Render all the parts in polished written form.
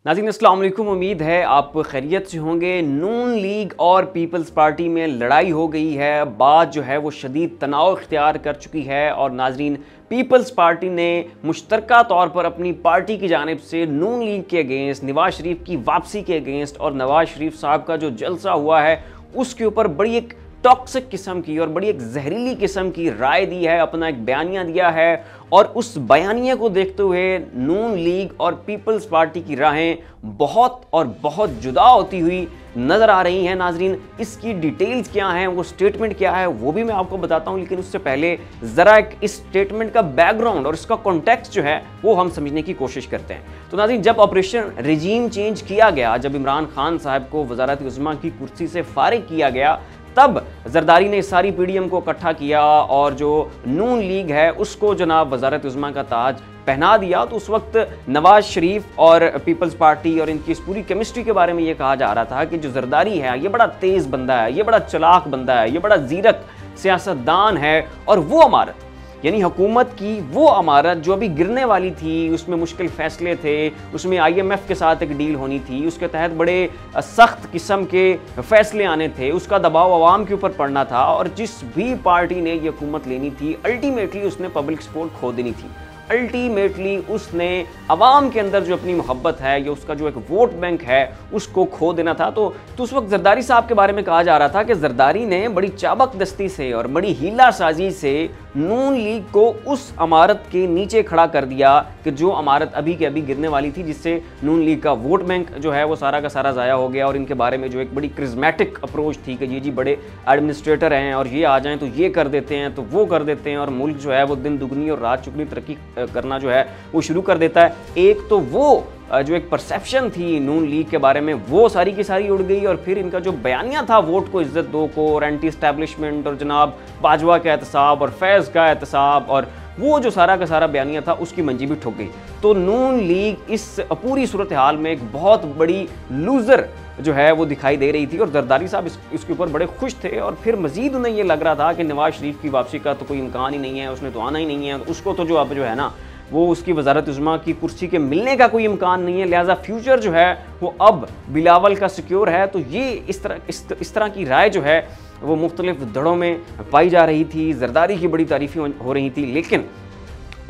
नाज़रीन अस्सलाम वालेकुम, उम्मीद है आप खैरियत से होंगे। नून लीग और पीपल्स पार्टी में लड़ाई हो गई है, बात जो है वो शदीद तनाव इख्तियार कर चुकी है और नाज़रीन पीपल्स पार्टी ने मुश्तरका तौर पर अपनी पार्टी की जानिब से नून लीग के अगेंस्ट, नवाज शरीफ की वापसी के अगेंस्ट और नवाज शरीफ साहब का जो जलसा हुआ है उसके ऊपर बड़ी एक टॉक्सिक किस्म की और बड़ी एक जहरीली किस्म की राय दी है, अपना एक बयानिया दिया है। और उस बयानिया को देखते हुए नून लीग और पीपल्स पार्टी की राहें बहुत जुदा होती हुई नज़र आ रही हैं। नाजरीन, इसकी डिटेल्स क्या हैं, वो स्टेटमेंट क्या है, वो भी मैं आपको बताता हूं, लेकिन उससे पहले ज़रा इस स्टेटमेंट का बैकग्राउंड और इसका कॉन्टेक्स्ट जो है वो हम समझने की कोशिश करते हैं। तो नाजरीन, जब ऑपरेशन रिजीम चेंज किया गया, जब इमरान खान साहब को वज़ारत उज़्मा की कुर्सी से फारिग किया गया, तब जरदारी ने सारी पीडीएम को इकट्ठा किया और जो नून लीग है उसको जनाब वज़ारत उज़्मा का ताज पहना दिया। तो उस वक्त नवाज शरीफ और पीपल्स पार्टी और इनकी इस पूरी केमिस्ट्री के बारे में ये कहा जा रहा था कि जो जरदारी है ये बड़ा तेज़ बंदा है, ये बड़ा चालाक बंदा है, ये बड़ा ज़ीरक सियासतदान है और वो अमारत यानी हुकूमत की वो अमारत जो अभी गिरने वाली थी, उसमें मुश्किल फ़ैसले थे, उसमें IMF के साथ एक डील होनी थी, उसके तहत बड़े सख्त किस्म के फ़ैसले आने थे, उसका दबाव आवाम के ऊपर पड़ना था और जिस भी पार्टी ने ये हुकूमत लेनी थी अल्टीमेटली उसने पब्लिक सपोर्ट खो देनी थी। अल्टीमेटली उसने अवाम के अंदर जो अपनी मोहब्बत है या उसका जो एक वोट बैंक है उसको खो देना था। तो उस वक्त जरदारी साहब के बारे में कहा जा रहा था कि जरदारी ने बड़ी चाबक दस्ती से और बड़ी हीला साजी से नून लीग को उस अमारत के नीचे खड़ा कर दिया कि जो अमारत अभी के अभी गिरने वाली थी, जिससे नून लीग का वोट बैंक जो है वो सारा का सारा ज़ाया हो गया। और इनके बारे में जो एक बड़ी क्रिज्मेटिक अप्रोच थी कि ये जी बड़े एडमिनिस्ट्रेटर हैं और ये आ जाएं तो ये कर देते हैं तो वो कर देते हैं और मुल्क जो है वो दिन दुगनी और रात चुगनी तरक्की करना जो है वो शुरू कर देता है। एक तो वो जो एक परसेप्शन थी नून लीग के बारे में वो सारी की सारी उड़ गई और फिर इनका जो बयानिया था वोट को इज्जत दो को और एंटी एस्टैब्लिशमेंट और जनाब बाजवा का एहतसाब और फैज़ का एहतसाब और वो जो सारा का सारा बयानिया था उसकी मंजी भी ठुक गई। तो नून लीग इस पूरी सूरत हाल में एक बहुत बड़ी लूज़र जो है वो दिखाई दे रही थी और जरदारी साहब इसके ऊपर बड़े खुश थे और फिर मजीद उन्हें ये लग रहा था कि नवाज शरीफ की वापसी का तो कोई इम्कान ही नहीं है, उसने तो आना ही नहीं है, उसको तो जो अब जो है ना वो उसकी वज़ारत उज़्मा की कुर्सी के मिलने का कोई इम्कान नहीं है, लिहाजा फ्यूचर जो है वो अब बिलावल का सिक्योर है। तो ये इस तरह की राय जो है वो मुख्तलिफ धड़ों में पाई जा रही थी, जरदारी की बड़ी तारीफ़ें हो रही थी। लेकिन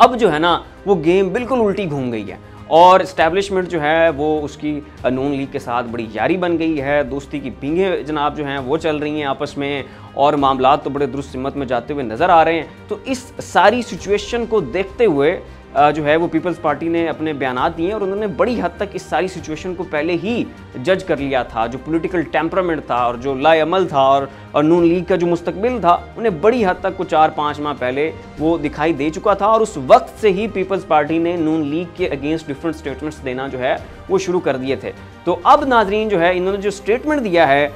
अब जो है ना वो गेम बिल्कुल उल्टी घूम गई है और इस्टेब्लिशमेंट जो है वो उसकी नून लीग के साथ बड़ी यारी बन गई है, दोस्ती की पींगें जनाब जो हैं वो चल रही हैं आपस में और मामलात तो बड़े दुरुस्त सिमत में जाते हुए नज़र आ रहे हैं। तो इस सारी सिचुएशन को देखते हुए जो है वो पीपल्स पार्टी ने अपने बयानात दिए और उन्होंने बड़ी हद तक इस सारी सिचुएशन को पहले ही जज कर लिया था। जो पॉलिटिकल टेम्परामेंट था और जो लाएअमल था और नून लीग का जो मुस्तकबिल था उन्हें बड़ी हद तक कुछ 4-5 माह पहले वो दिखाई दे चुका था और उस वक्त से ही पीपल्स पार्टी ने नून लीग के अगेंस्ट डिफरेंट स्टेटमेंट्स देना जो है वो शुरू कर दिए थे। तो अब नाजरीन जो है इन्होंने जो स्टेटमेंट दिया है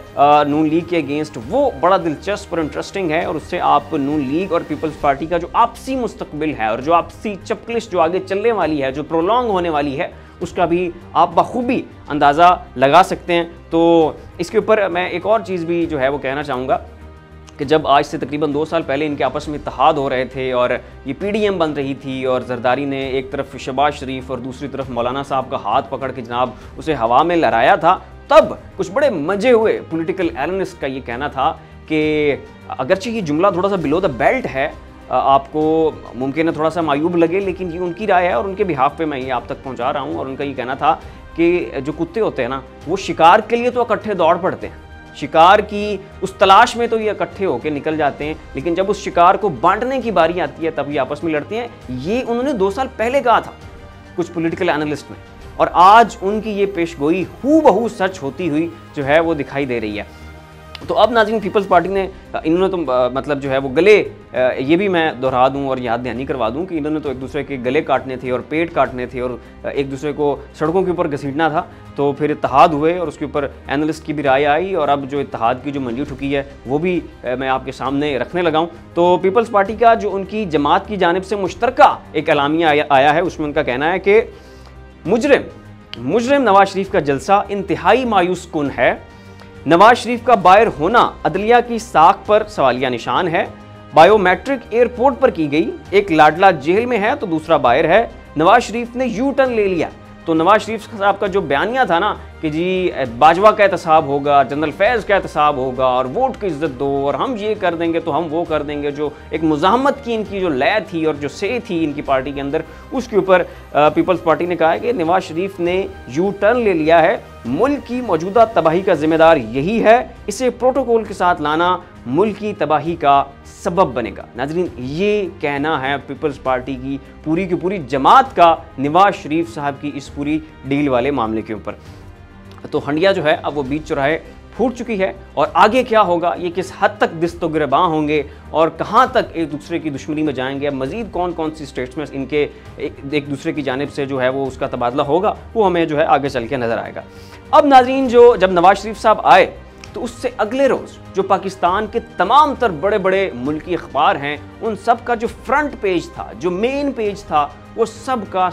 नून लीग के अगेंस्ट वो बड़ा दिलचस्प और इंटरेस्टिंग है और उससे आप नून लीग और पीपल्स पार्टी का जो आपसी मुस्तकबिल है और जो आपसी चपकलिश जो आगे चलने वाली है, जो प्रोलॉन्ग होने वाली है, उसका भी आप बखूबी अंदाज़ा लगा सकते हैं। तो इसके ऊपर मैं एक और चीज़ भी जो है वो कहना चाहूँगा कि जब आज से तकरीबन 2 साल पहले इनके आपस में इत्तेहाद हो रहे थे और ये पीडीएम बन रही थी और जरदारी ने एक तरफ शहबाज शरीफ और दूसरी तरफ मौलाना साहब का हाथ पकड़ के जनाब उसे हवा में लहराया था, तब कुछ बड़े मजे हुए पॉलिटिकल एनालिस्ट का ये कहना था कि अगरचे ये जुमला थोड़ा सा बिलो द बेल्ट है, आपको मुमकिन है थोड़ा सा मायूब लगे, लेकिन ये उनकी राय है और उनके बिहाफ पे मैं ये आप तक पहुंचा रहा हूं। और उनका ये कहना था कि जो कुत्ते होते हैं ना वो शिकार के लिए तो इकट्ठे दौड़ पड़ते हैं, शिकार की उस तलाश में तो ये इकट्ठे होकर निकल जाते हैं, लेकिन जब उस शिकार को बांटने की बारी आती है तब ये आपस में लड़ते हैं। ये उन्होंने 2 साल पहले कहा था कुछ पॉलिटिकल एनालिस्ट ने और आज उनकी ये पेशगोई हूबहू सच होती हुई जो है वो दिखाई दे रही है। तो अब नाज़रीन पीपल्स पार्टी ने इन्होंने तो मतलब जो है वो गले, ये भी मैं दोहरा दूं और याद दहानी करवा दूं कि इन्होंने तो एक दूसरे के गले काटने थे और पेट काटने थे और एक दूसरे को सड़कों के ऊपर घसीटना था। तो फिर इत्तेहाद हुए और उसके ऊपर एनालिस्ट की भी राय आई और अब जो इत्तेहाद की जो मंजी ठुकी है वो भी मैं आपके सामने रखने लगा हूँ। तो पीपल्स पार्टी का जो उनकी जमात की जानिब से मुश्तरका एक एलामिया आया है, उसमें उनका कहना है कि मुजरिम नवाज शरीफ का जलसा इंतहाई मायूस कुन है, नवाज शरीफ का बाहर होना अदलिया की साख पर सवालिया निशान है, बायोमेट्रिक एयरपोर्ट पर की गई, एक लाडला जेल में है तो दूसरा बाहर है, नवाज शरीफ ने यू टर्न ले लिया। तो नवाज शरीफ साहब का जो बयानिया था ना कि जी बाजवा का एहतसाब होगा, जनरल फैज़ का एहतसाब होगा और वोट की इज्जत दो और हम ये कर देंगे तो हम वो कर देंगे, जो एक मुज़ाहमत की इनकी जो लय थी और जो से थी इनकी पार्टी के अंदर, उसके ऊपर पीपल्स पार्टी ने कहा है कि नवाज शरीफ ने यू टर्न ले लिया है, मुल्क की मौजूदा तबाही का जिम्मेदार यही है, इसे प्रोटोकॉल के साथ लाना मुल्क की तबाही का सबब बनेगा। नाज़रीन, ये कहना है पीपल्स पार्टी की पूरी जमात का नवाज शरीफ साहब की इस पूरी डील वाले मामले के ऊपर। तो हंडिया जो है अब वो बीच चौराहे फूट चुकी है और आगे क्या होगा, ये किस हद तक दिस्तो-गिरबां होंगे और कहाँ तक एक दूसरे की दुश्मनी में जाएंगे, अब मज़ीद कौन कौन सी स्टेट्स में इनके एक दूसरे की जानिब से जो है वो उसका तबादला होगा, वो हमें जो है आगे चल के नज़र आएगा। अब नाज़रीन, जब नवाज शरीफ साहब आए तो उससे अगले रोज़ जो पाकिस्तान के तमाम तर बड़े बड़े मुल्की अखबार हैं, उन सब का जो फ्रंट पेज था, जो मेन पेज था, वो सबका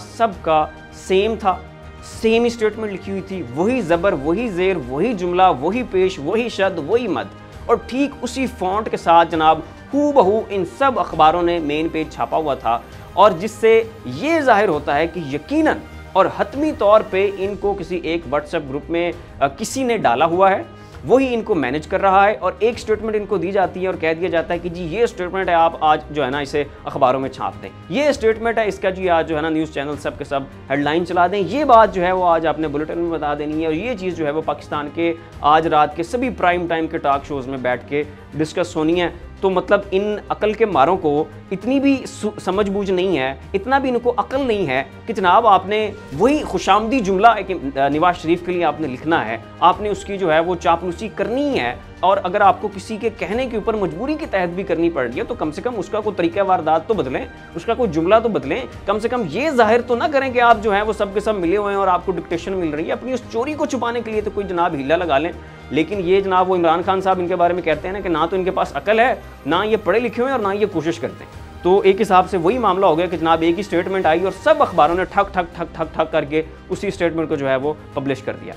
सेम था, सेम ही स्टेटमेंट लिखी हुई थी, वही ज़बर, वही ज़ेर, वही जुमला, वही पेश, वही शद, वही मद, और ठीक उसी फॉन्ट के साथ जनाब हू बहू इन सब अखबारों ने मेन पेज छापा हुआ था। और जिससे ये जाहिर होता है कि यकीनन और हतमी तौर पे इनको किसी एक व्हाट्सएप ग्रुप में किसी ने डाला हुआ है, वही इनको मैनेज कर रहा है और एक स्टेटमेंट इनको दी जाती है और कह दिया जाता है कि जी ये स्टेटमेंट है, आप आज जो है ना इसे अखबारों में छाप दें, ये स्टेटमेंट है, इसका जी आज जो है ना न्यूज़ चैनल सब के सब हेडलाइन चला दें, ये बात जो है वो आज आपने बुलेटिन में बता देनी है और ये चीज़ जो है वो पाकिस्तान के आज रात के सभी प्राइम टाइम के टॉक शोज़ में बैठ के डिस्कस होनी है। तो मतलब इन अकल के मारों को इतनी भी समझ बूझ नहीं है, इतना भी इनको अकल नहीं है कि जनाब आपने वही खुशामदी जुमला एक नवाज शरीफ के लिए आपने लिखना है, आपने उसकी जो है वो चापलूसी करनी है, और अगर आपको किसी के कहने के ऊपर मजबूरी के तहत भी करनी पड़ रही है तो कम से कम उसका कोई तरीका वारदात तो बदलें, उसका कोई जुमला तो बदलें, कम से कम ये जाहिर तो ना करें कि आप जो है वो सब के सब मिले हुए हैं और आपको डिक्टेशन मिल रही है। अपनी उस चोरी को छुपाने के लिए तो कोई जनाब हीला लगा लें। लेकिन ये जनाब वो इमरान खान साहब इनके बारे में कहते हैं ना कि ना तो इनके पास अकल है, ना ये पढ़े लिखे हुए हैं और ना ये कोशिश करते हैं। तो एक हिसाब से वही मामला हो गया कि जनाब एक ही स्टेटमेंट आई और सब अखबारों ने ठक ठक ठक ठक ठक करके उसी स्टेटमेंट को जो है वो पब्लिश कर दिया।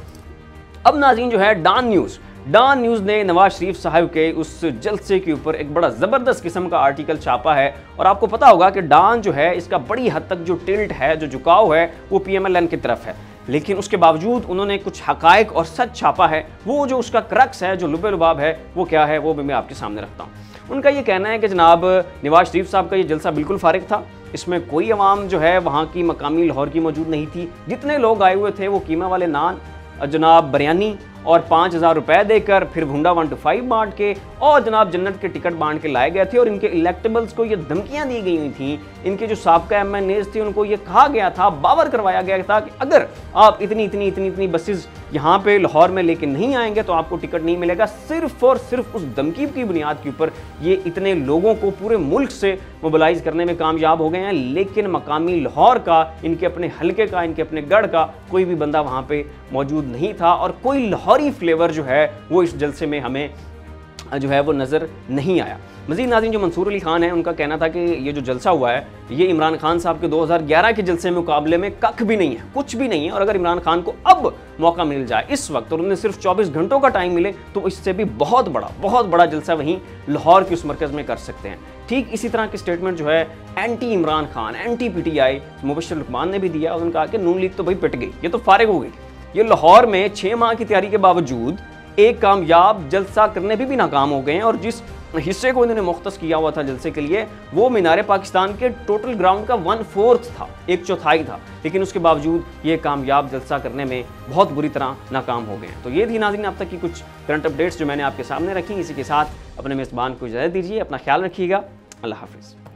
अब नाज़रीन जो है डॉन न्यूज़ ने नवाज शरीफ साहब के उस जलसे के ऊपर एक बड़ा ज़बरदस्त किस्म का आर्टिकल छापा है और आपको पता होगा कि डॉन जो है इसका बड़ी हद तक जो टिल्ट है, जो झुकाव है, वो PMLN की तरफ है। लेकिन उसके बावजूद उन्होंने कुछ हकायक और सच छापा है। वो जो उसका क्रक्स है, जो लुबे लुबाब है, वो क्या है वो भी मैं आपके सामने रखता हूँ। उनका ये कहना है कि जनाब नवाज शरीफ साहब का ये जलसा बिल्कुल फारिग था, इसमें कोई अवाम जो है वहाँ की मकामी लाहौर की मौजूद नहीं थी। जितने लोग आए हुए थे वो कीमा वाले नान, जनाब बिरयानी और 5,000 रुपए देकर फिर भुंडा 1 to 5 बांट के और जनाब जन्नत के टिकट बांट के लाए गए थे। और इनके इलेक्टेबल्स को ये धमकियां दी गई हुई थी, इनके जो साबका MNAs थे उनको ये कहा गया था, बावर करवाया गया था कि अगर आप इतनी बसेस यहाँ पे लाहौर में लेके नहीं आएंगे तो आपको टिकट नहीं मिलेगा। सिर्फ और सिर्फ उस धमकी की बुनियाद के ऊपर ये इतने लोगों को पूरे मुल्क से मोबिलाइज करने में कामयाब हो गए हैं। लेकिन मकामी लाहौर का, इनके अपने हलके का, इनके अपने गढ़ का कोई भी बंदा वहाँ पे मौजूद नहीं था और कोई लाहौरी फ्लेवर जो है वो इस जलसे में हमें जो है वो नज़र नहीं आया। मज़ीद नाज़रीन, जो मंसूर अली खान है उनका कहना था कि ये जो जलसा हुआ है ये इमरान खान साहब के 2011 के जलसे में मुकाबले में कख भी नहीं है, कुछ भी नहीं है। और अगर इमरान खान को अब मौका मिल जाए इस वक्त और उन्हें सिर्फ 24 घंटों का टाइम मिले तो इससे भी बहुत बड़ा जलसा वहीं लाहौर के उस मरकज़ में कर सकते हैं। ठीक इसी तरह की स्टेटमेंट जो है anti Imran Khan, anti PTI Mubashir Luqman ने भी दिया। उन्होंने कहा कि नून लीग तो भाई पिट गई, ये तो फारिग हो गई। ये लाहौर में 6 माह की तैयारी के बावजूद एक कामयाब जलसा करने भी नाकाम हो गए हैं और जिस हिस्से को इन्होंने मुख्तस किया हुआ था जलसे के लिए वो मीनार पाकिस्तान के टोटल ग्राउंड का 1/4 था, 1/4 था। लेकिन उसके बावजूद ये कामयाब जलसा करने में बहुत बुरी तरह नाकाम हो गए हैं। तो ये थी नाज़रीन अब तक की कुछ करंट अपडेट्स जो मैंने आपके सामने रखी। इसी के साथ अपने मेज़बान को इजाज़त दीजिए, अपना ख्याल रखिएगा, अल्लाह हाफिज़।